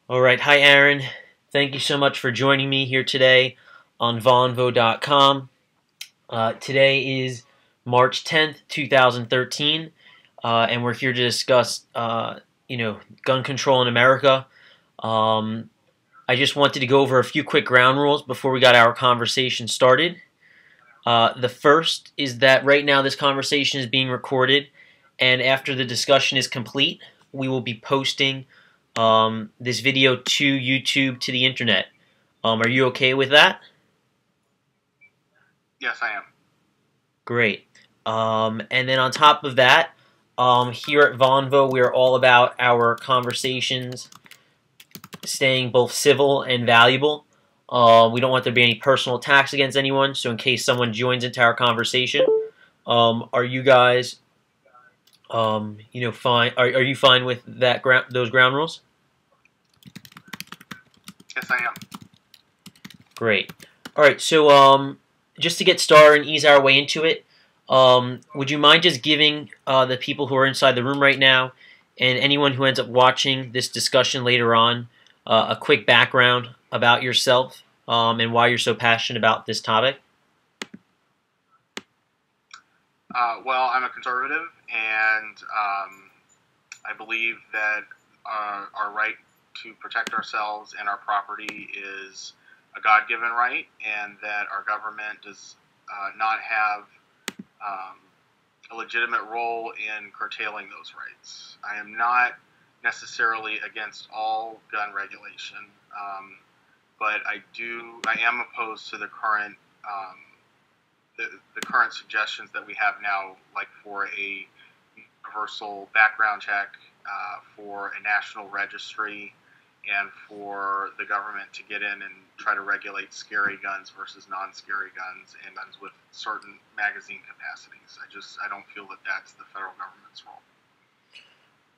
All right, hi Aaron. Thank you so much for joining me here today on Vonvo.com. Today is March 10th, 2013, and we're here to discuss, gun control in America. Um, I just wanted to go over a few quick ground rules before we got our conversation started. The first is that right now this conversation is being recorded, and after the discussion is complete, we will be posting this video to YouTube, to the internet. Are you okay with that? Yes, I am. Great. And then on top of that, here at Vonvo, we are all about our conversations staying both civil and valuable. We don't want there to be any personal attacks against anyone, so in case someone joins into our conversation, are you guys, fine? Are you fine with that those ground rules? Yes, I am. Great. All right, so just to get started and ease our way into it, would you mind just giving the people who are inside the room right now and anyone who ends up watching this discussion later on a quick background about yourself and why you're so passionate about this topic? Well, I'm a conservative, and I believe that our right to protect ourselves and our property is a God-given right, and that our government does not have a legitimate role in curtailing those rights. I am not necessarily against all gun regulation, but I am opposed to the current suggestions that we have now, like for a universal background check, for a national registry, and for the government to get in and try to regulate scary guns versus non-scary guns and guns with certain magazine capacities. I don't feel that that's the federal government's role.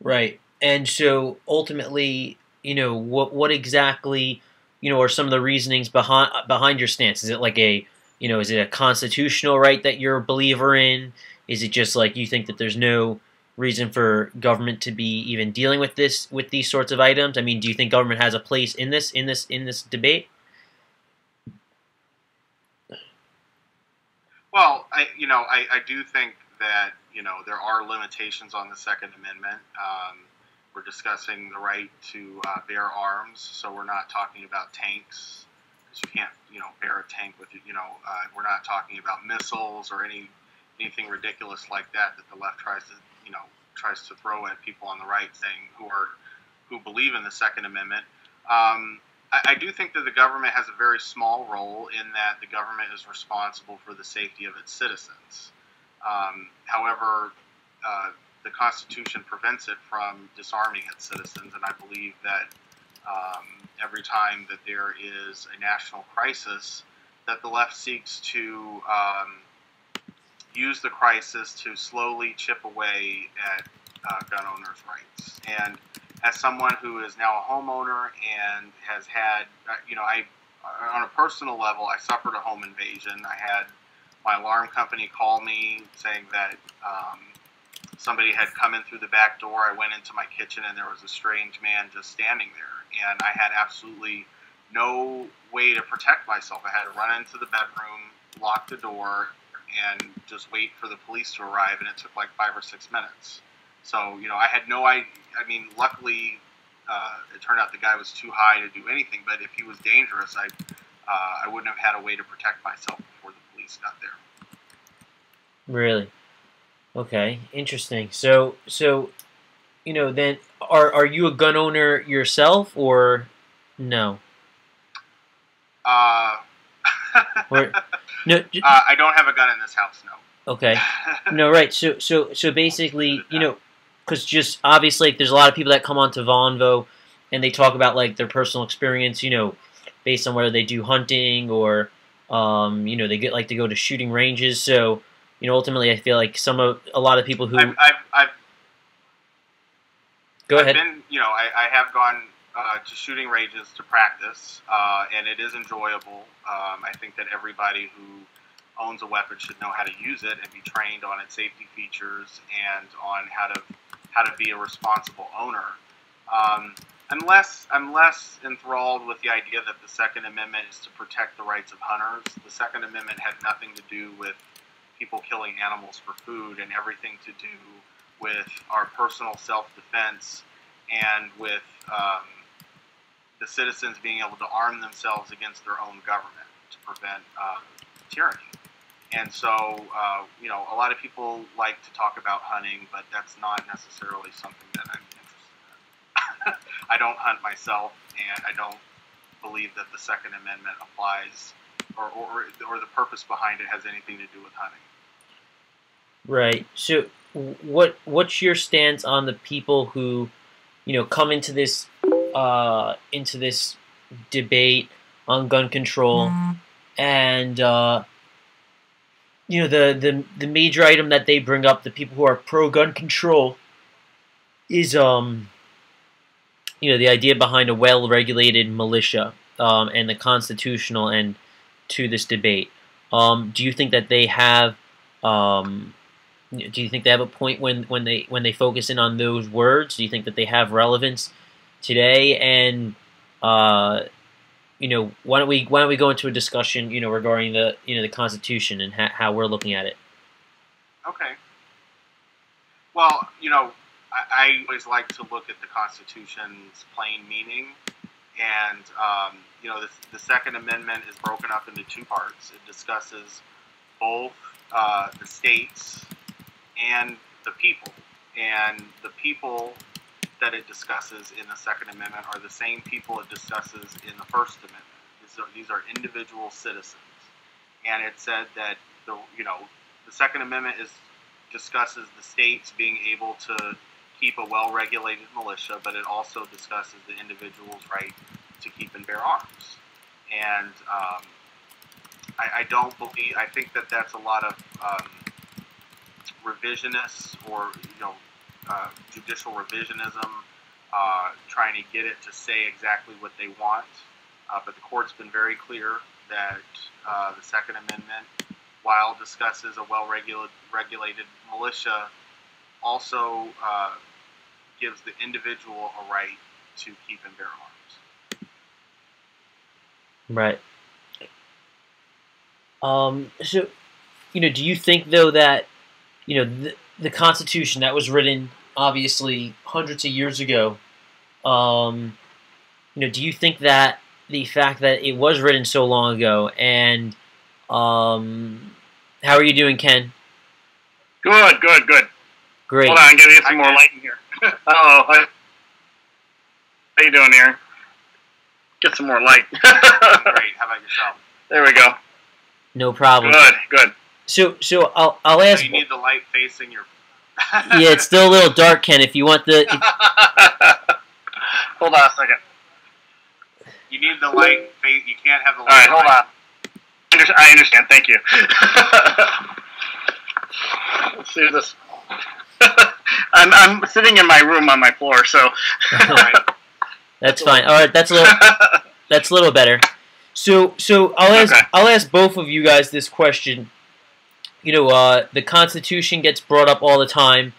Right. And so ultimately, what exactly, are some of the reasonings behind your stance? Is it like is it a constitutional right that you're a believer in? Is it just like you think that there's no reason for government to be even dealing with these sorts of items? I mean, do you think government has a place in this debate? Well, I do think that there are limitations on the Second Amendment. We're discussing the right to bear arms, so we're not talking about tanks, because you can't bear a tank with you. We're not talking about missiles or anything ridiculous like that the left tries to throw at people on the right, saying who believe in the Second Amendment. I do think that the government has a very small role in that the government is responsible for the safety of its citizens. However, the Constitution prevents it from disarming its citizens, and I believe that every time that there is a national crisis, that the left seeks to use the crisis to slowly chip away at gun owners' rights. And as someone who is now a homeowner and has had, on a personal level, I suffered a home invasion. I had my alarm company call me saying that somebody had come in through the back door. I went into my kitchen and there was a strange man just standing there. And I had absolutely no way to protect myself. I had to run into the bedroom, lock the door, and just wait for the police to arrive. And it took like 5 or 6 minutes. So, I had no idea. I mean, luckily, it turned out the guy was too high to do anything. But if he was dangerous, I wouldn't have had a way to protect myself before the police got there. Really? Okay, interesting. So then are you a gun owner yourself or no? Uh, Or no? I don't have a gun in this house, no. Okay, no, right. So basically, because just obviously, like, there's a lot of people that come onto Vonvo and they talk about like their personal experience, based on whether they do hunting or, they get like to go to shooting ranges. So, ultimately, I feel like a lot of people who I've go ahead. I have gone to shooting ranges to practice, and it is enjoyable. I think that everybody who owns a weapon should know how to use it and be trained on its safety features and on how to be a responsible owner. I'm less enthralled with the idea that the Second Amendment is to protect the rights of hunters. The Second Amendment had nothing to do with people killing animals for food and everything to do with our personal self-defense and with the citizens being able to arm themselves against their own government to prevent tyranny. And so, a lot of people like to talk about hunting, but that's not necessarily something that I'm interested in. I don't hunt myself, and I don't believe that the Second Amendment applies, or the purpose behind it has anything to do with hunting. Right. So, what's your stance on the people who, come into this debate on gun control, and the major item that they bring up, the people who are pro gun control, is the idea behind a well-regulated militia, and the constitutional end to this debate. Do you think that they have do you think they have a point when they focus in on those words? Do you think that they have relevance today? And why don't we go into a discussion regarding the Constitution and how we're looking at it? Okay. Well, I always like to look at the Constitution's plain meaning, and the Second Amendment is broken up into two parts. It discusses both the states and the people, and the people that it discusses in the Second Amendment are the same people it discusses in the First Amendment. These are individual citizens, and it said that the Second Amendment discusses the states being able to keep a well-regulated militia, but it also discusses the individual's right to keep and bear arms. And I think that that's a lot of revisionists or judicial revisionism, trying to get it to say exactly what they want. But the court's been very clear that the Second Amendment, while discusses a well-regulated militia, also gives the individual a right to keep and bear arms. Right. So, do you think though that the Constitution that was written obviously hundreds of years ago, do you think that the fact that it was written so long ago, and how are you doing, Ken? Good. Great. Hold on, I'm gonna get some more light in here. How you doing, Aaron? Get some more light. Great. How about yourself? There we go. No problem. Good. So I'll ask. So you need the light facing your. Yeah, it's still a little dark, Ken. If you want the. Hold on a second. You need the light. You can't have the light. All right, hold on. I understand. Thank you. Let's see this. I'm sitting in my room on my floor, so. That's fine. All right, that's a little better. So I'll ask both of you guys this question. The Constitution gets brought up all the time,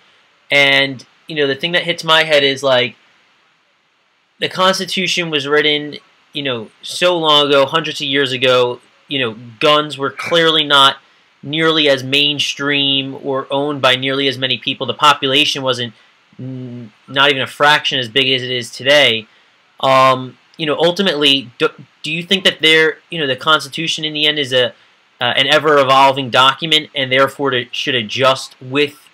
and the thing that hits my head is like the Constitution was written, so long ago, hundreds of years ago. Guns were clearly not nearly as mainstream or owned by nearly as many people. The population wasn't not even a fraction as big as it is today. Ultimately, do you think that the Constitution in the end is an ever-evolving document, and therefore it should adjust with,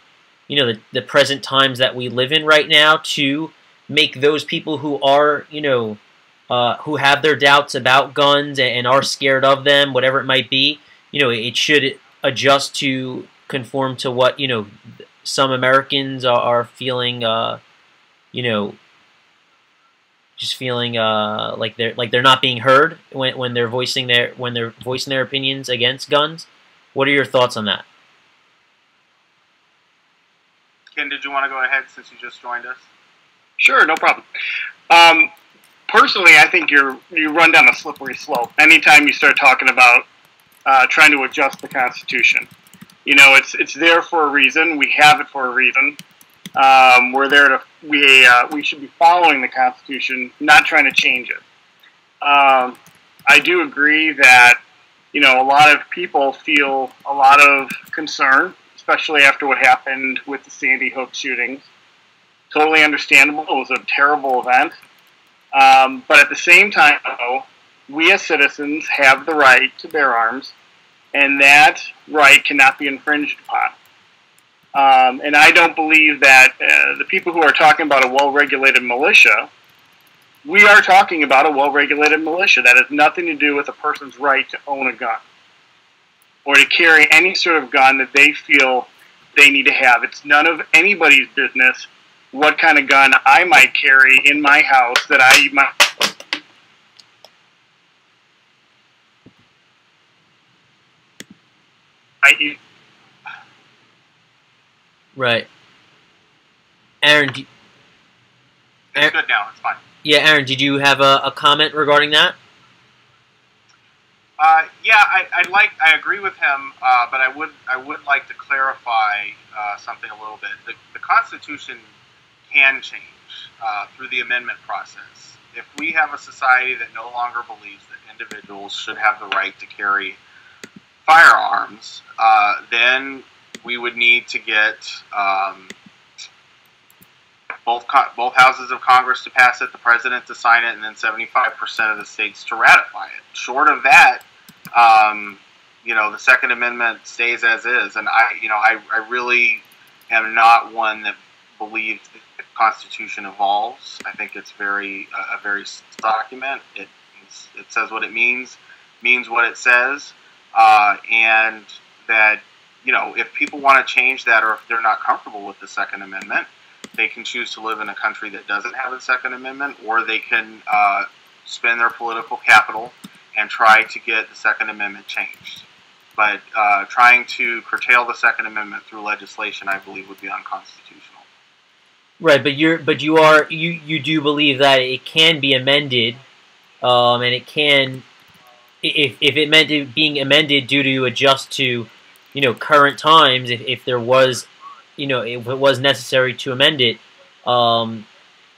the present times that we live in right now to make those people who are, who have their doubts about guns and are scared of them, whatever it might be, it should adjust to conform to what, some Americans are feeling, just feeling like they're not being heard when they're voicing their opinions against guns. What are your thoughts on that? Ken, did you want to go ahead since you just joined us? Sure, no problem. Personally, I think you run down a slippery slope anytime you start talking about trying to adjust the Constitution. It's there for a reason. We have it for a reason. We're there to we should be following the Constitution, not trying to change it. I do agree that a lot of people feel a lot of concern, especially after what happened with the Sandy Hook shootings. Totally understandable. It was a terrible event. But at the same time, though, we as citizens have the right to bear arms, and that right cannot be infringed upon. And I don't believe that the people who are talking about a well-regulated militia, we are talking about a well-regulated militia. That has nothing to do with a person's right to own a gun or to carry any sort of gun that they feel they need to have. It's none of anybody's business what kind of gun I might carry in my house that I might use. Right. Aaron, it's good now. It's fine. Yeah, Aaron, did you have a comment regarding that? Yeah, I agree with him, but I would like to clarify something a little bit. The Constitution can change through the amendment process. If we have a society that no longer believes that individuals should have the right to carry firearms, then we would need to get both houses of Congress to pass it, the president to sign it, and then 75% of the states to ratify it. Short of that, the Second Amendment stays as is, and I really am not one that believes that the Constitution evolves. I think it's a very document. It says what it means what it says, and that if people want to change that, or if they're not comfortable with the Second Amendment, they can choose to live in a country that doesn't have a Second Amendment, or they can spend their political capital and try to get the Second Amendment changed. But trying to curtail the Second Amendment through legislation, I believe, would be unconstitutional. Right, but you do believe that it can be amended, and it can, if it meant it being amended due to adjust to, current times, if there was, if it was necessary to amend it, and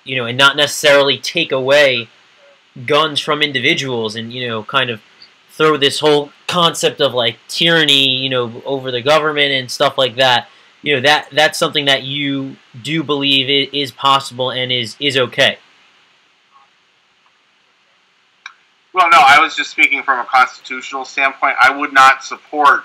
not necessarily take away guns from individuals, and kind of throw this whole concept of like tyranny, over the government and stuff like that. That's something that you do believe is possible and is okay. Well, no, I was just speaking from a constitutional standpoint. I would not support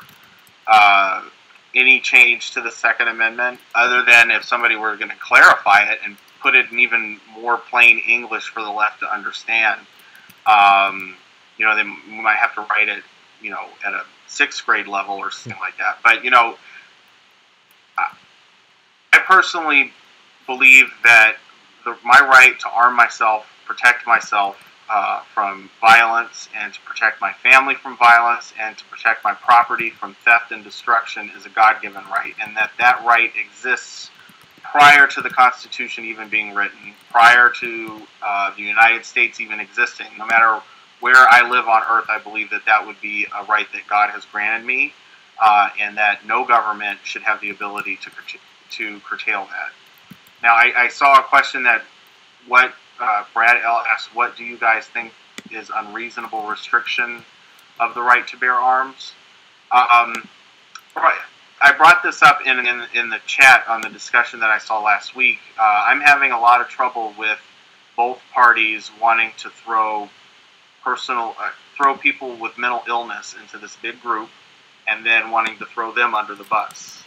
any change to the Second Amendment, other than if somebody were going to clarify it and put it in even more plain English for the left to understand. They might have to write it, at a 6th grade level or something like that. But, I personally believe that my right to arm myself, protect myself from violence, and to protect my family from violence, and to protect my property from theft and destruction is a God-given right, and that right exists prior to the Constitution even being written, prior to the United States even existing. No matter where I live on earth, I believe that would be a right that God has granted me, and that no government should have the ability to curtail that. Now, I saw a question that Brad L. asked, what do you guys think is unreasonable restriction of the right to bear arms? I brought this up in the chat on the discussion that I saw last week. I'm having a lot of trouble with both parties wanting to throw people with mental illness into this big group, and then wanting to throw them under the bus.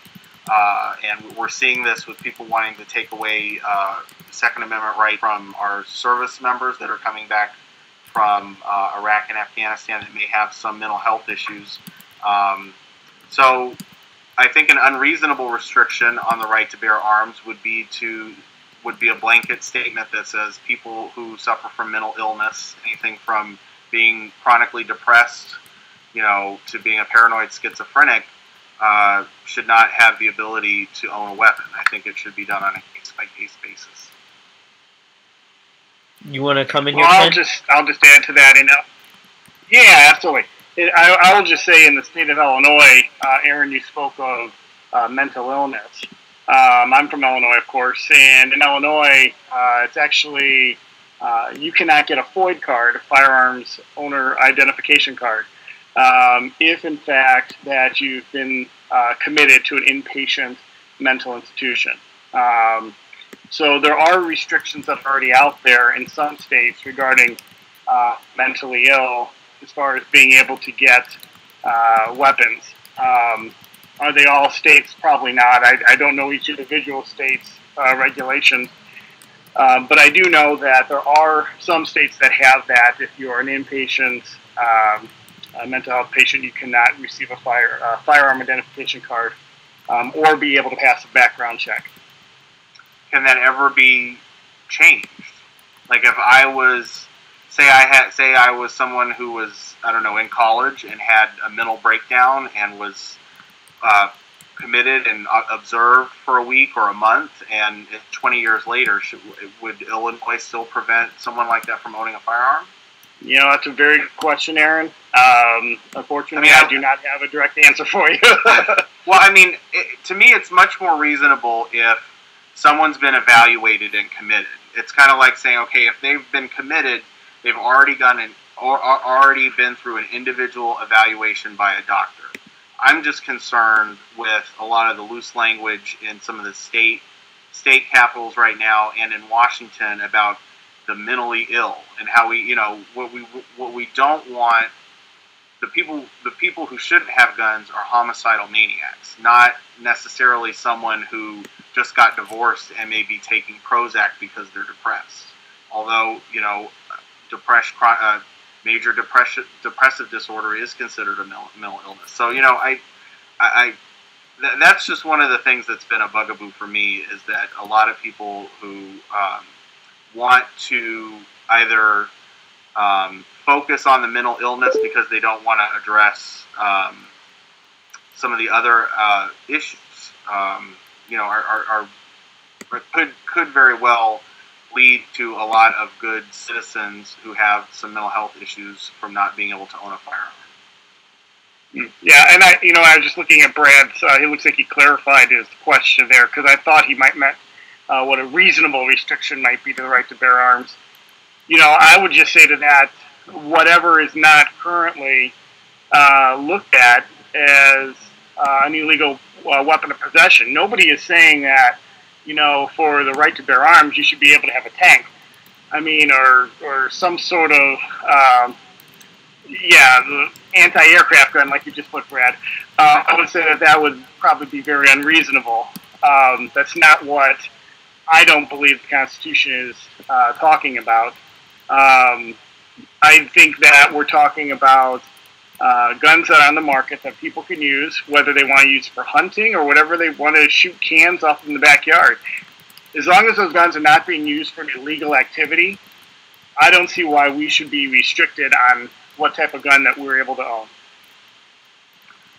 And we're seeing this with people wanting to take away the Second Amendment right from our service members that are coming back from Iraq and Afghanistan that may have some mental health issues. So I think an unreasonable restriction on the right to bear arms would be a blanket statement that says people who suffer from mental illness, anything from being chronically depressed, to being a paranoid schizophrenic, should not have the ability to own a weapon. I think it should be done on a case-by-case basis. You want to come in here? Well, I'll just add to that. Yeah, absolutely. I will just say, in the state of Illinois, Aaron, you spoke of mental illness. I'm from Illinois, of course, and in Illinois, it's actually you cannot get a FOID card, a firearms owner identification card, if in fact that you've been committed to an inpatient mental institution. So there are restrictions that are already out there in some states regarding mentally ill as far as being able to get weapons. Are they all states? Probably not. I don't know each individual state's regulations. But I do know that there are some states that have that. If you're an inpatient a mental health patient, you cannot receive a firearm identification card or be able to pass a background check. Can that ever be changed? Like if I was, say I was someone who was, I don't know, in college and had a mental breakdown and was committed and observed for a week or a month, and 20 years later, would Illinois still prevent someone like that from owning a firearm? You know, that's a very good question, Aaron. Unfortunately, I do not have a direct answer for you. Well, I mean, to me, it's much more reasonable if someone's been evaluated and committed. It's kind of like saying, okay, if they've been committed, they've already already been through an individual evaluation by a doctor. I'm just concerned with a lot of the loose language in some of the state capitals right now and in Washington about the mentally ill and how we, you know, what we don't want. The people who shouldn't have guns are homicidal maniacs, not necessarily someone who just got divorced and may be taking Prozac because they're depressed. Although, you know, major depressive disorder is considered a mental illness. So, you know, that's just one of the things that's been a bugaboo for me, is that a lot of people who want to either focus on the mental illness because they don't want to address some of the other issues, you know, could very well lead to a lot of good citizens who have some mental health issues from not being able to own a firearm. Yeah, and I was just looking at Brad's. He looks like he clarified his question there, because I thought he might meant what a reasonable restriction might be to the right to bear arms. You know, I would just say to that, whatever is not currently looked at as an illegal weapon of possession. Nobody is saying that, you know, for the right to bear arms, you should be able to have a tank. I mean, or some sort of, the anti-aircraft gun, like you just put, Brad. I would say that would probably be very unreasonable. That's not what I don't believe the Constitution is talking about. I think that we're talking about guns that are on the market that people can use, whether they want to use for hunting or whatever they want to shoot cans off in the backyard. As long as those guns are not being used for illegal activity, I don't see why we should be restricted on what type of gun that we're able to own.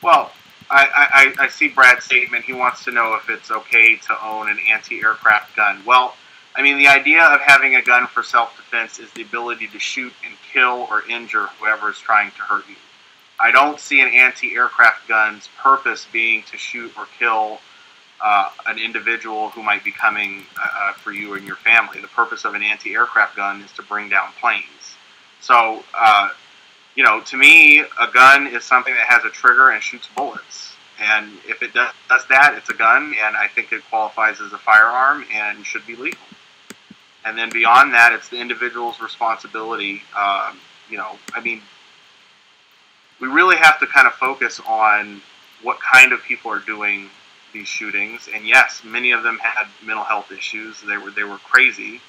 Well, I see Brad's statement. He wants to know if it's okay to own an anti-aircraft gun. Well, I mean, the idea of having a gun for self-defense is the ability to shoot and kill or injure whoever is trying to hurt you. I don't see an anti-aircraft gun's purpose being to shoot or kill an individual who might be coming for you and your family. The purpose of an anti-aircraft gun is to bring down planes. So, you know, to me, a gun is something that has a trigger and shoots bullets. And if it does that, it's a gun, and I think it qualifies as a firearm and should be legal. And then beyond that, it's the individual's responsibility. You know, I mean, we really have to kind of focus on what kind of people are doing these shootings. And yes, many of them had mental health issues. They were crazy.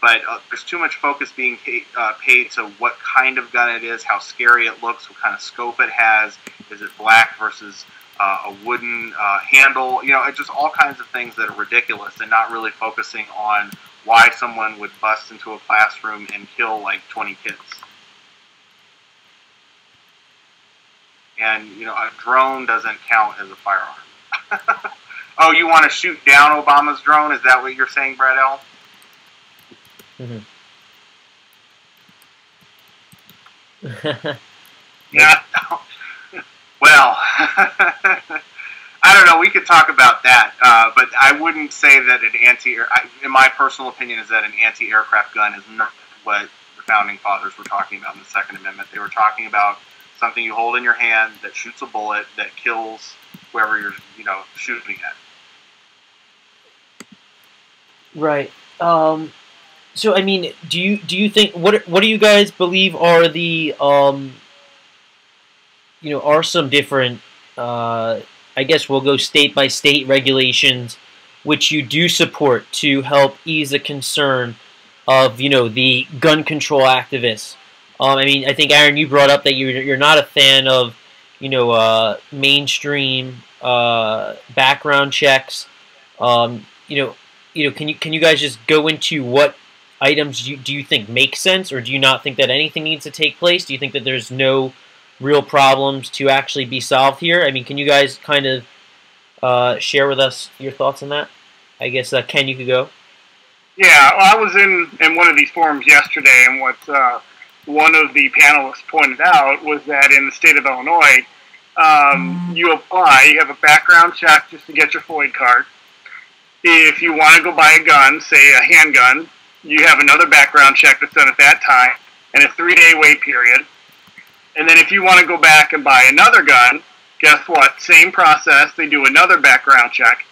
But there's too much focus being paid to what kind of gun it is, how scary it looks, what kind of scope it has. Is it black versus a wooden handle? You know, it's just all kinds of things that are ridiculous, and not really focusing on why someone would bust into a classroom and kill like 20 kids. And, you know, a drone doesn't count as a firearm. Oh, you want to shoot down Obama's drone? Is that what you're saying, Brad L.? Mm-hmm. Yeah. Well, I don't know. We could talk about that, but I wouldn't say that in my personal opinion, is that an anti-aircraft gun is not what the founding fathers were talking about in the Second Amendment. They were talking about something you hold in your hand that shoots a bullet that kills whoever you're, shooting at. Right. So I mean, do you think what do you guys believe are the are some different I guess we'll go state by state regulations which you do support to help ease the concern of the gun control activists. I mean, I think Aaron, you brought up that you're not a fan of mainstream background checks. Can you guys just go into what items do you think make sense, or do you not think that anything needs to take place? Do you think that there's no real problems to actually be solved here? I mean, can you guys kind of share with us your thoughts on that? I guess, Ken, you could go. Yeah, well, I was in one of these forums yesterday, and what one of the panelists pointed out was that in the state of Illinois, you have a background check just to get your FOID card. If you want to go buy a gun, say a handgun, you have another background check that's done at that time, and a 3-day wait period. And then if you want to go back and buy another gun, guess what? Same process. They do another background check.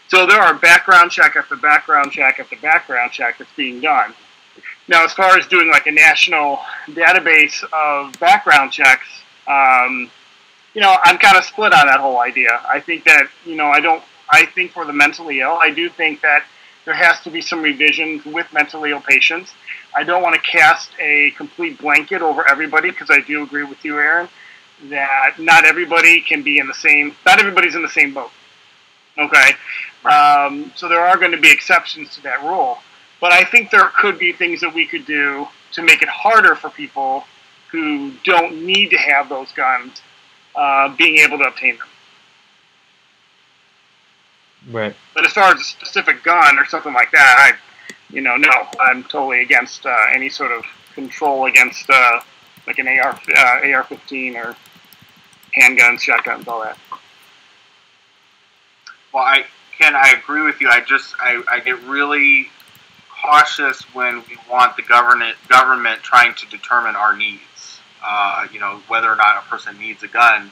So there are background check after background check after background check that's being done. Now, as far as doing like a national database of background checks, I'm kind of split on that whole idea. I think that, I think for the mentally ill, I do think that there has to be some revisions with mentally ill patients. I don't want to cast a complete blanket over everybody, because I do agree with you, Aaron, that not everybody's in the same boat. Okay? So there are going to be exceptions to that rule. But I think there could be things that we could do to make it harder for people who don't need to have those guns being able to obtain them. Right. But as far as a specific gun or something like that, no, I'm totally against any sort of control against like an AR-15 or handguns, shotguns, all that. Well, I agree with you. I get really cautious when we want the government trying to determine our needs. Whether or not a person needs a gun.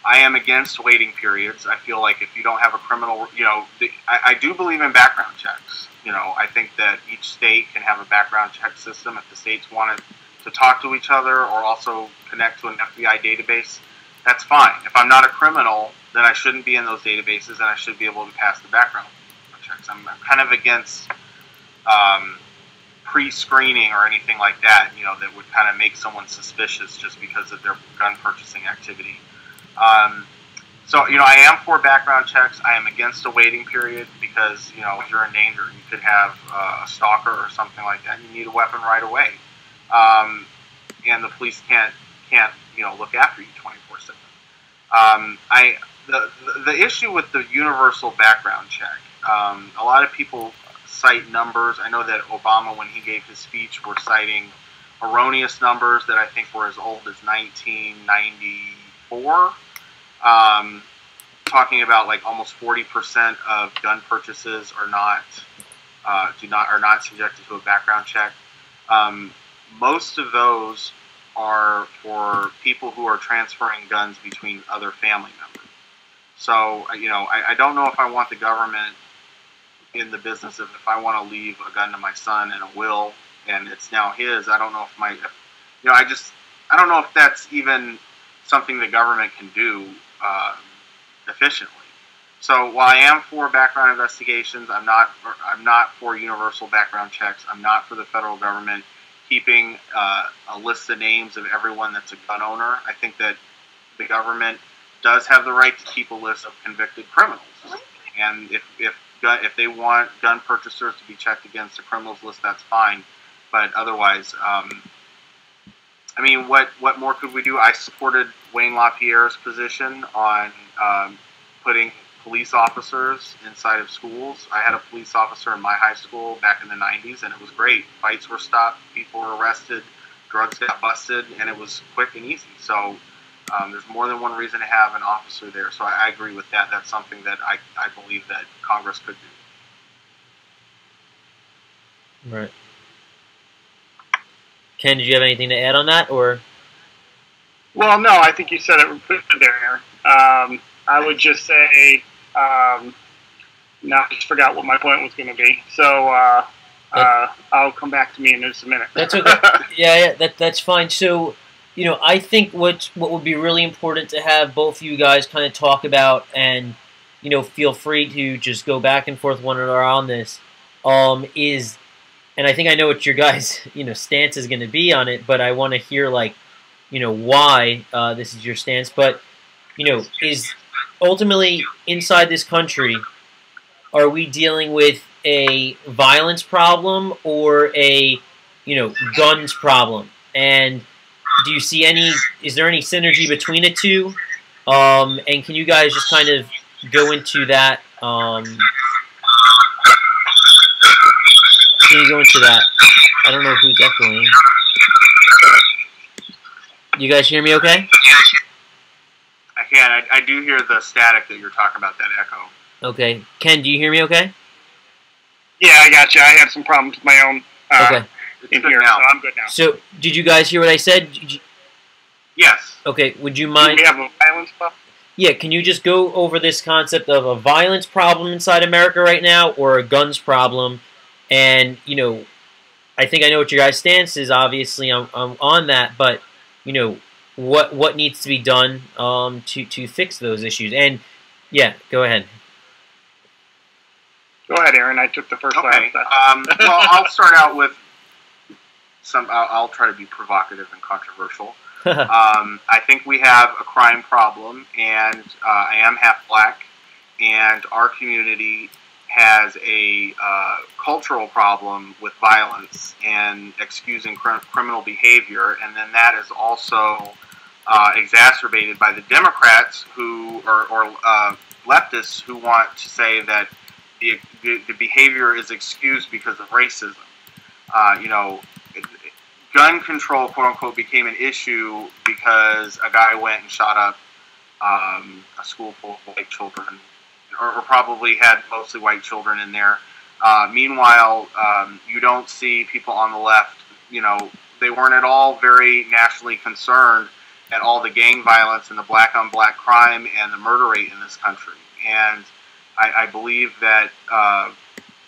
I am against waiting periods. I feel like if you don't have a criminal, I do believe in background checks. I think that each state can have a background check system if the states wanted to talk to each other or also connect to an FBI database. That's fine. If I'm not a criminal, then I shouldn't be in those databases, and I should be able to pass the background checks. I'm kind of against pre-screening or anything like that, that would kind of make someone suspicious just because of their gun purchasing activity. I am for background checks. I am against a waiting period because, if you're in danger, you could have a stalker or something like that. You need a weapon right away. And the police can't look after you 24/7. The issue with the universal background check, a lot of people cite numbers. I know that Obama, when he gave his speech, were citing erroneous numbers that I think were as old as 1994. Talking about like almost 40% of gun purchases are not subjected to a background check. Most of those are for people who are transferring guns between other family members. So I don't know if I want the government in the business of, if I want to leave a gun to my son in a will and it's now his. I don't know if I don't know if that's even something the government can do efficiently. So while I am for background investigations, I'm not for universal background checks. I'm not for the federal government keeping a list of names of everyone that's a gun owner. I think that the government does have the right to keep a list of convicted criminals, and if they want gun purchasers to be checked against the criminals list, that's fine. But otherwise, what more could we do? I supported Wayne LaPierre's position on putting police officers inside of schools. I had a police officer in my high school back in the 90s, and it was great. Fights were stopped, people were arrested, drugs got busted, and it was quick and easy. So There's more than one reason to have an officer there, so I agree with that. That's something that I believe that Congress could do. Right. Ken, did you have anything to add on that, or? Well, no, I think you said it good there. I would just say, now I just forgot what my point was going to be. So I'll come back to me in just a minute. That's okay. Yeah, that's fine. So, I think what would be really important to have both of you guys kind of talk about, and feel free to just go back and forth one another on this, is, and I think I know what your guys stance is going to be on it, but I want to hear why this is your stance. But is ultimately inside this country, are we dealing with a violence problem or a guns problem? And do you see is there any synergy between the two? And can you guys just kind of go into that? Can you go into that? I don't know who's echoing. You guys hear me okay? I can. I do hear the static that you're talking about, that echo. Okay. Ken, do you hear me okay? Yeah, I got you. I had some problems with my own okay. in here, so I'm good now. So, did you guys hear what I said? Yes. Okay, would you mind... Do we have a violence problem? Yeah, can you just go over this concept of a violence problem inside America right now, or a guns problem? And, I think I know what your guys' stance is, obviously, I'm on that, but, what needs to be done to fix those issues? And, yeah, go ahead. Go ahead, Aaron. I took the first okay. Well, I'll start out with I'll try to be provocative and controversial. I think we have a crime problem, and I am half black, and our community has a cultural problem with violence and excusing criminal behavior, and then that is also exacerbated by the Democrats who or leftists who want to say that the behavior is excused because of racism. Gun control, quote unquote, became an issue because a guy went and shot up a school full of white children, or probably had mostly white children in there. Meanwhile, you don't see people on the left, they weren't at all very nationally concerned at all the gang violence and the black-on-black crime and the murder rate in this country. And I believe that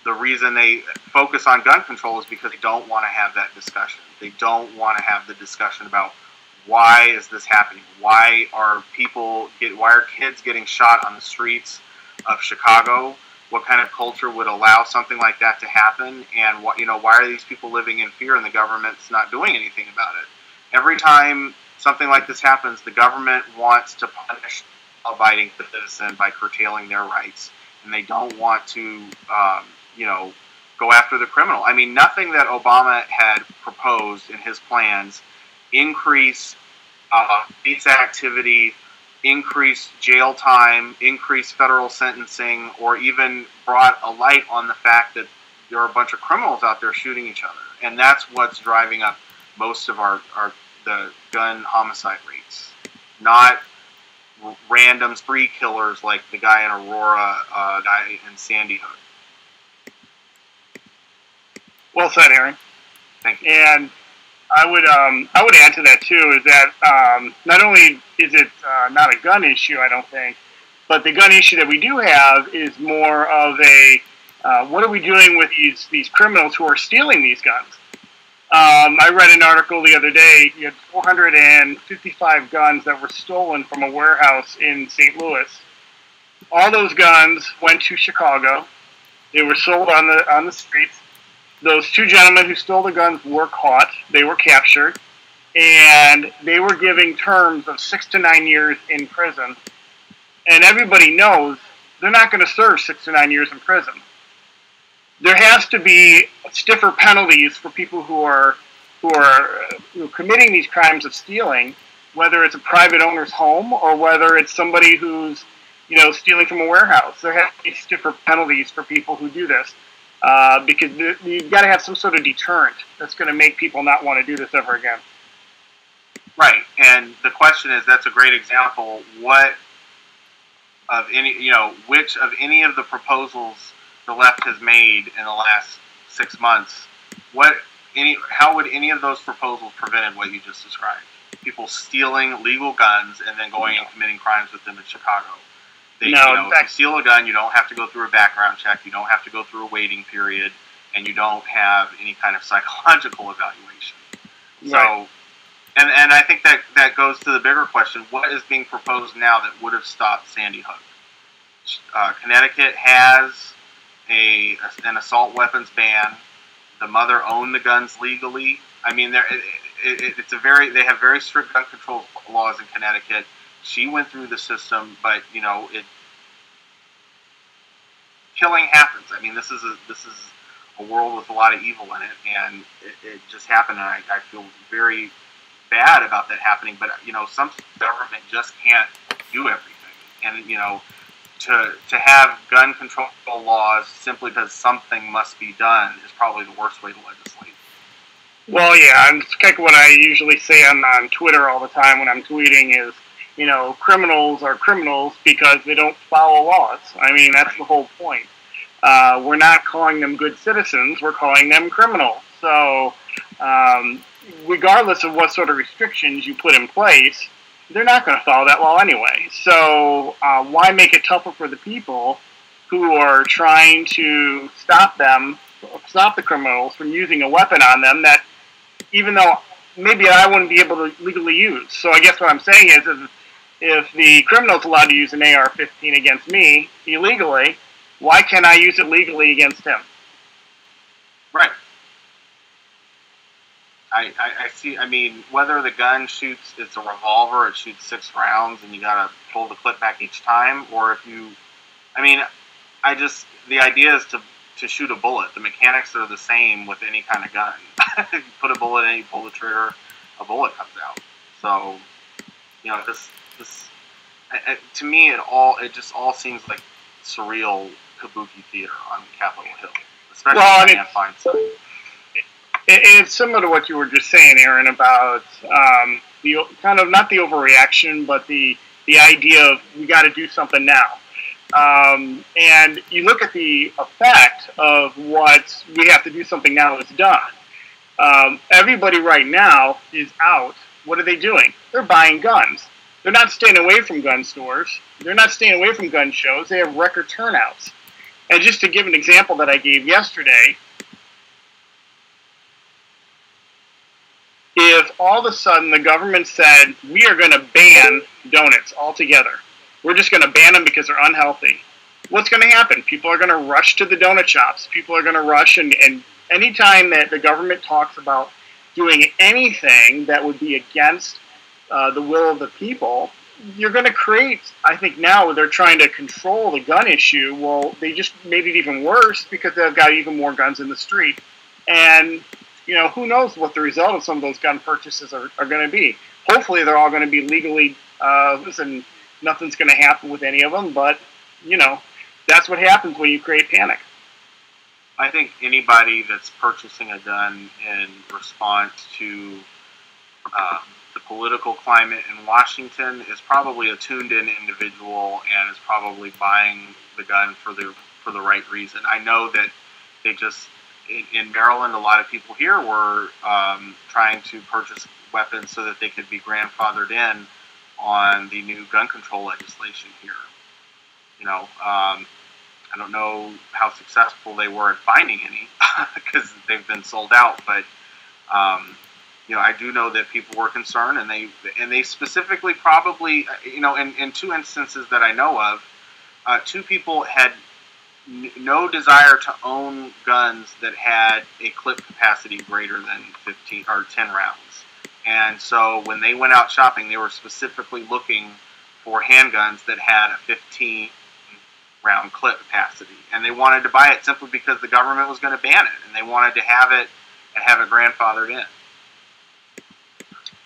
the reason they focus on gun control is because they don't want to have that discussion. They don't want to have the discussion about why is this happening? Why are kids getting shot on the streets of Chicago? What kind of culture would allow something like that to happen? And why are these people living in fear and the government's not doing anything about it? Every time something like this happens, the government wants to punish abiding citizen by curtailing their rights, and they don't want to go after the criminal. I mean, nothing that Obama had proposed in his plans increase police activity, increase jail time, increase federal sentencing, or even brought a light on the fact that there are a bunch of criminals out there shooting each other. And that's what's driving up most of the gun homicide rates. Not random spree killers like the guy in Aurora, guy in Sandy Hook. Well said, Aaron. Thank you. And I would add to that too is that not only is it not a gun issue, I don't think, but the gun issue that we do have is more of a what are we doing with these criminals who are stealing these guns? I read an article the other day. You had 455 guns that were stolen from a warehouse in St. Louis. All those guns went to Chicago. They were sold on the streets. Those two gentlemen who stole the guns were caught. They were captured, and they were giving terms of 6 to 9 years in prison. And everybody knows they're not going to serve 6 to 9 years in prison. There has to be stiffer penalties for people who are committing these crimes of stealing, whether it's a private owner's home or whether it's somebody who's stealing from a warehouse. There has to be stiffer penalties for people who do this. Because you've got to have some sort of deterrent that's going to make people not want to do this ever again. Right, and the question is, that's a great example. What of any, which of any of the proposals the left has made in the last 6 months, how would any of those proposals prevented what you just described? People stealing legal guns and then going and committing crimes with them in Chicago. If you steal a gun, you don't have to go through a background check. You don't have to go through a waiting period, and you don't have any kind of psychological evaluation. Right. So, and I think that goes to the bigger question: what is being proposed now that would have stopped Sandy Hook? Connecticut has an assault weapons ban. The mother owned the guns legally. I mean, they have very strict gun control laws in Connecticut. She went through the system, but killing happens. I mean, this is a world with a lot of evil in it, and it just happened. And I feel very bad about that happening. But some government just can't do everything, and to have gun control laws simply because something must be done is probably the worst way to legislate. Well, yeah, and it's kind of what I usually say on Twitter all the time when I'm tweeting is, criminals are criminals because they don't follow laws. I mean, that's the whole point. We're not calling them good citizens, we're calling them criminals. So, regardless of what sort of restrictions you put in place, they're not going to follow that law anyway. So, why make it tougher for the people who are trying to stop the criminals from using a weapon on them that, even though maybe I wouldn't be able to legally use. So I guess what I'm saying is if the criminal's allowed to use an AR-15 against me illegally, why can't I use it legally against him? Right. I see. I mean, whether the gun shoots, it's a revolver, it shoots 6 rounds, and you got to pull the clip back each time, or if you, the idea is to shoot a bullet. The mechanics are the same with any kind of gun. You put a bullet in, you pull the trigger, a bullet comes out. So, to me, it just all seems like surreal kabuki theater on Capitol Hill, especially on Anne Feinstein. It's similar to what you were just saying, Aaron, about the kind of not the overreaction, but the idea of we got to do something now. And you look at the effect of what we have to do something now is done. Everybody right now is out. What are they doing? They're buying guns. They're not staying away from gun stores. They're not staying away from gun shows. They have record turnouts. And just to give an example that I gave yesterday, if all of a sudden the government said, we are going to ban donuts altogether, we're just going to ban them because they're unhealthy, what's going to happen? People are going to rush to the donut shops. People are going to rush, and anytime that the government talks about doing anything that would be against the will of the people, you're going to create, I think now they're trying to control the gun issue. Well, they just made it even worse because they've got even more guns in the street. And who knows what the result of some of those gun purchases are going to be. Hopefully they're all going to be legally, listen, nothing's going to happen with any of them, but, that's what happens when you create panic. I think anybody that's purchasing a gun in response to the political climate in Washington is probably a tuned-in individual and is probably buying the gun for the right reason. I know that they just... In Maryland, a lot of people here were trying to purchase weapons so that they could be grandfathered in on the new gun control legislation here. I don't know how successful they were at finding any because they've been sold out. But I do know that people were concerned, and they specifically probably in 2 instances that I know of, 2 people had no desire to own guns that had a clip capacity greater than 15 or 10 rounds. And so when they went out shopping, they were specifically looking for handguns that had a 15 round clip capacity. And they wanted to buy it simply because the government was going to ban it, and they wanted to have it and have it grandfathered in.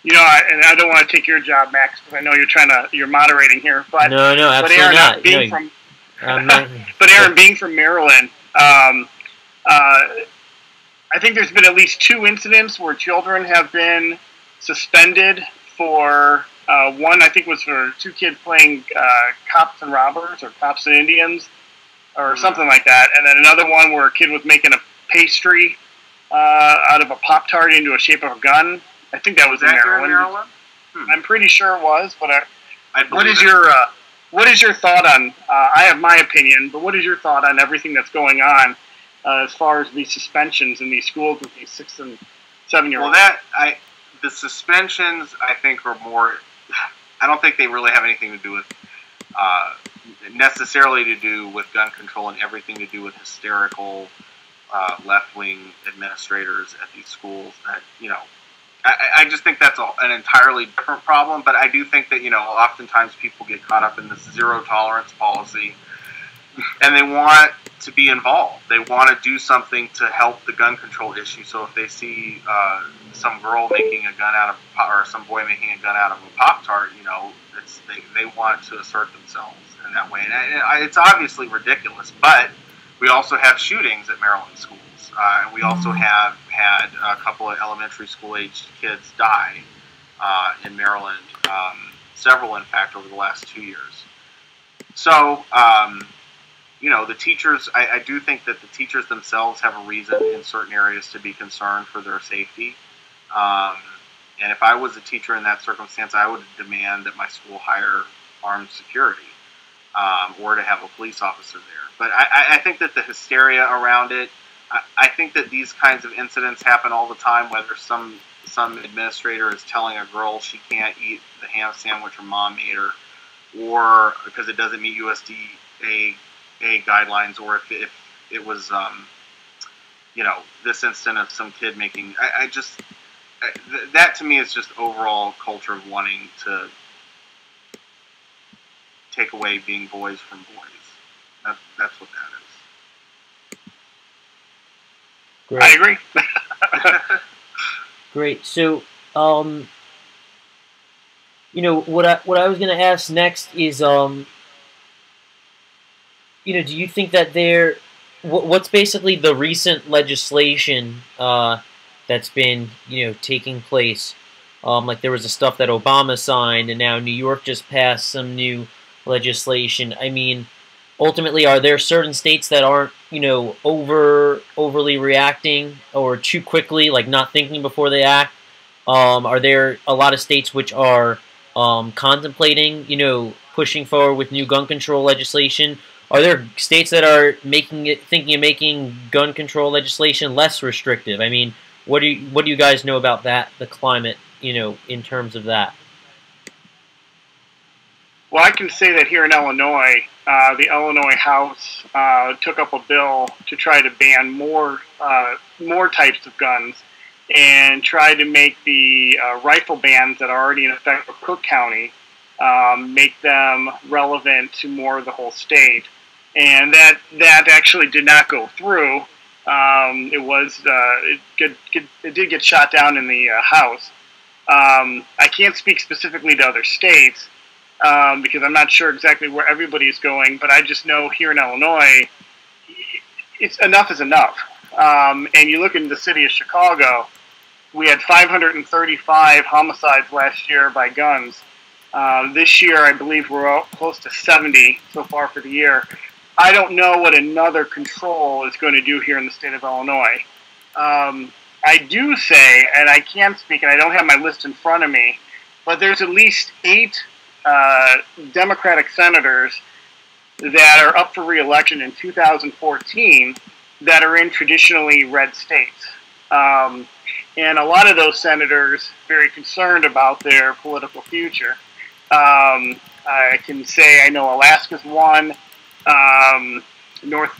And I don't want to take your job, Max, because I know you're moderating here. But no, absolutely Aaron, not. Being from but Aaron, being from Maryland, I think there's been at least 2 incidents where children have been suspended for one, I think was for two kids playing cops and robbers or cops and Indians or something like that. And then another one where a kid was making a pastry out of a Pop-Tart into a shape of a gun. I think that was in Maryland. I'm pretty sure it was, but what is your thought on? I have my opinion, but what is your thought on everything that's going on as far as these suspensions in these schools with these 6 and 7-year-olds? Well, the suspensions I think are more. I don't think they really have anything to do with necessarily to do with gun control and everything to do with hysterical left-wing administrators at these schools. That I just think that's an entirely different problem, but I do think that, oftentimes people get caught up in this zero-tolerance policy, and they want to be involved. They want to do something to help the gun control issue. So if they see some girl making a gun out of, or some boy making a gun out of a Pop-Tart, they want to assert themselves in that way. And it's obviously ridiculous, but we also have shootings at Maryland schools. And we also have had a couple of elementary school-aged kids die in Maryland, several, in fact, over the last 2 years. So, the teachers, I do think that the teachers themselves have a reason in certain areas to be concerned for their safety. And if I was a teacher in that circumstance, I would demand that my school hire armed security or to have a police officer there. But I think that the hysteria around it, I think that these kinds of incidents happen all the time, whether some administrator is telling a girl she can't eat the ham sandwich her mom made her, or because it doesn't meet USDA guidelines, or if it was, this incident of some kid making, that to me is just overall culture of wanting to take away being boys from boys. That's what that is. Great. I agree. Great. So, what I was going to ask next is, do you think that what's basically the recent legislation that's been, taking place? Like there was the stuff that Obama signed, and now New York just passed some new legislation. I mean, ultimately, are there certain states that aren't, overly reacting or too quickly, like not thinking before they act? Are there a lot of states which are contemplating, pushing forward with new gun control legislation? Are there states that are thinking of making gun control legislation less restrictive? I mean, what do you guys know about that, the climate, in terms of that? Well, I can say that here in Illinois, the Illinois House took up a bill to try to ban more types of guns and try to make the rifle bans that are already in effect for Cook County, make them relevant to more of the whole state. And that actually did not go through. It did get shot down in the House. I can't speak specifically to other states, because I'm not sure exactly where everybody is going, but I just know here in Illinois, enough is enough. And you look in the city of Chicago, we had 535 homicides last year by guns. This year, I believe we're up close to 70 so far for the year. I don't know what another control is going to do here in the state of Illinois. I do say, and I can speak, and I don't have my list in front of me, but there's at least 8 Democratic senators that are up for re-election in 2014 that are in traditionally red states. And a lot of those senators very concerned about their political future. I can say I know Alaska's one, North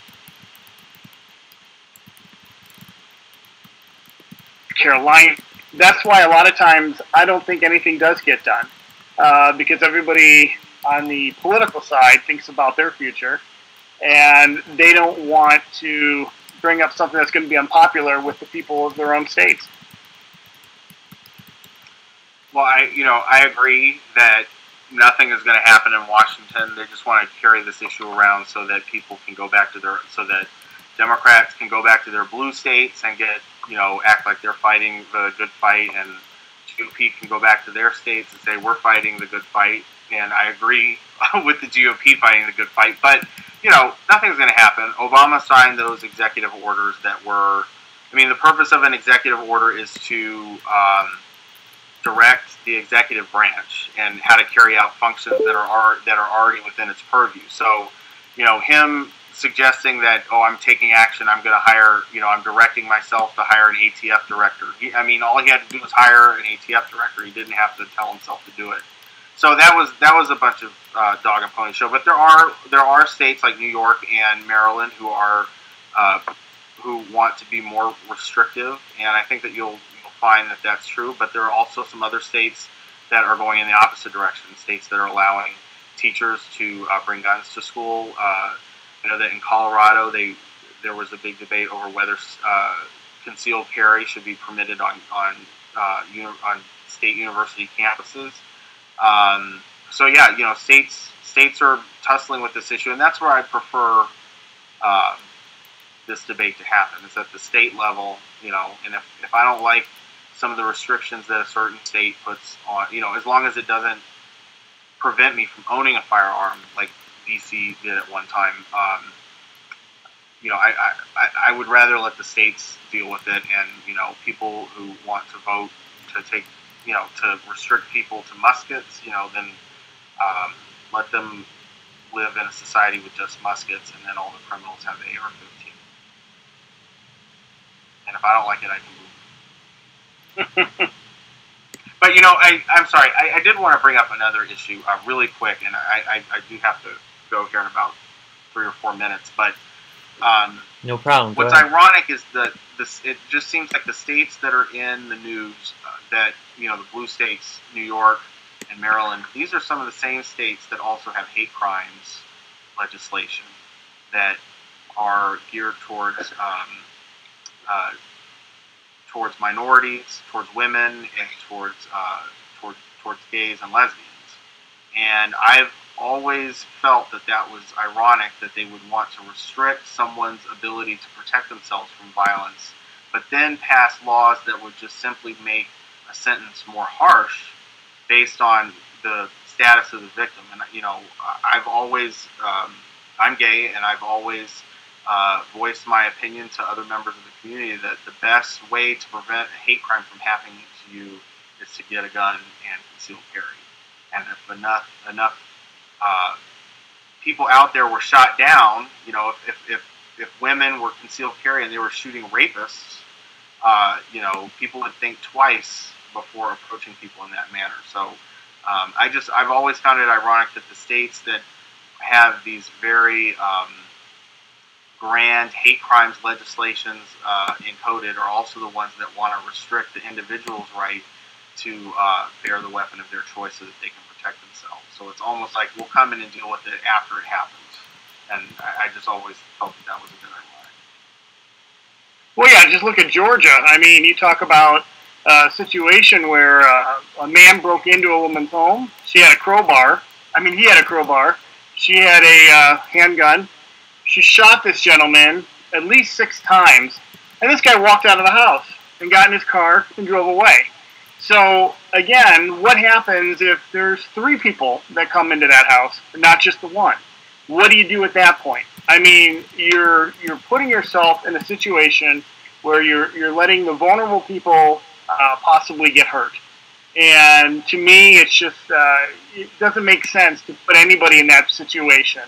Carolina. That's why a lot of times I don't think anything does get done. Because everybody on the political side thinks about their future, and they don't want to bring up something that's going to be unpopular with the people of their own states. Well, I agree that nothing is going to happen in Washington. They just want to carry this issue around so that people can go back to so that Democrats can go back to their blue states and get, act like they're fighting the good fight and GOP can go back to their states and say, we're fighting the good fight. And I agree with the GOP fighting the good fight. But, nothing's going to happen. Obama signed those executive orders that were, the purpose of an executive order is to direct the executive branch and how to carry out functions that are already within its purview. So, him suggesting that, I'm taking action, I'm going to hire, I'm directing myself to hire an ATF director. All he had to do was hire an ATF director. He didn't have to tell himself to do it. So that was a bunch of dog and pony show. But there are states like New York and Maryland who want to be more restrictive, and I think that you'll find that that's true. But there are also some other states that are going in the opposite direction. States that are allowing teachers to bring guns to school. I know that in Colorado there was a big debate over whether concealed carry should be permitted on state university campuses. So yeah, states are tussling with this issue, and that's where I prefer this debate to happen. Is at the state level, and if I don't like some of the restrictions that a certain state puts on, as long as it doesn't prevent me from owning a firearm, like DC did at one time, I would rather let the states deal with it, and people who want to vote to take, to restrict people to muskets, then let them live in a society with just muskets, and then all the criminals have the AR-15. And if I don't like it, I can move. But I'm sorry. I did want to bring up another issue really quick, and I do have to go here in about 3 or 4 minutes. But no problem. What's ironic is that it just seems like the states that are in the news, that the blue states, New York and Maryland, these are some of the same states that also have hate crimes legislation that are geared towards minorities, towards women, and towards gays and lesbians. And I've always felt that was ironic that they would want to restrict someone's ability to protect themselves from violence, but then pass laws that would just simply make a sentence more harsh based on the status of the victim. And I've always I'm gay, and I've always voiced my opinion to other members of the community that the best way to prevent a hate crime from happening to you is to get a gun and concealed carry. And if enough people out there were shot down, if women were concealed carry and they were shooting rapists, people would think twice before approaching people in that manner. So I've always found it ironic that the states that have these very grand hate crimes legislations encoded are also the ones that want to restrict the individual's right to bear the weapon of their choice so that they can protect themselves. So it's almost like we'll come in and deal with it after it happens. And I just always felt that was a good idea. Well, yeah, just look at Georgia. You talk about a situation where a man broke into a woman's home. She had a crowbar. He had a crowbar. She had a handgun. She shot this gentleman at least 6 times. And this guy walked out of the house and got in his car and drove away. So, again, what happens if there's 3 people that come into that house, not just the one? What do you do at that point? You're putting yourself in a situation where you're letting the vulnerable people possibly get hurt. And to me, it's just, it doesn't make sense to put anybody in that situation.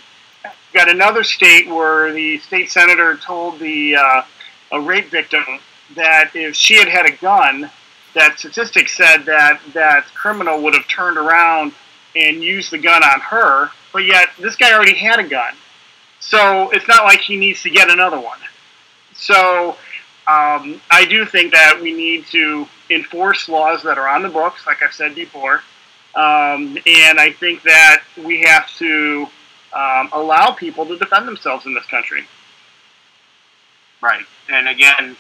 We've got another state where the state senator told a rape victim that if she had had a gun, that statistics said that criminal would have turned around and used the gun on her, but yet this guy already had a gun. So it's not like he needs to get another one. So I do think that we need to enforce laws that are on the books, like I've said before. And I think that we have to allow people to defend themselves in this country. Right. And again,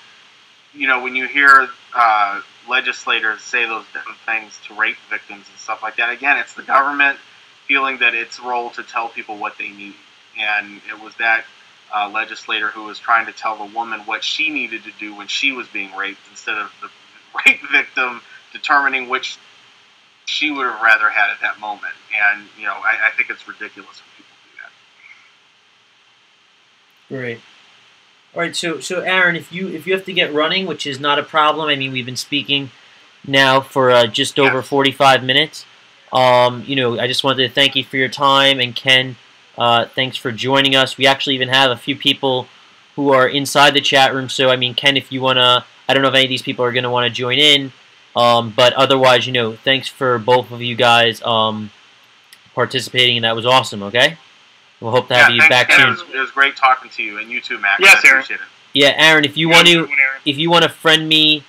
when you hear legislators say those different things to rape victims and stuff like that, again, it's the government feeling that it's role to tell people what they need. And it was that legislator who was trying to tell the woman what she needed to do when she was being raped, instead of the rape victim determining which she would have rather had at that moment. And, you know, I think it's ridiculous when people do that. Great. All right, so Aaron, if you have to get running, which is not a problem. I mean, we've been speaking now for just over 45 minutes. You know, I just wanted to thank you for your time, and Ken, thanks for joining us. We actually even have a few people who are inside the chat room. So, I mean, Ken, if you wanna, I don't know if any of these people are gonna want to join in, but otherwise, you know, thanks for both of you guys participating, and that was awesome. Okay. We'll hope to have you back soon. It was great talking to you, and you too, Max. Yes, I appreciate it. Yeah, Aaron, if you want to friend me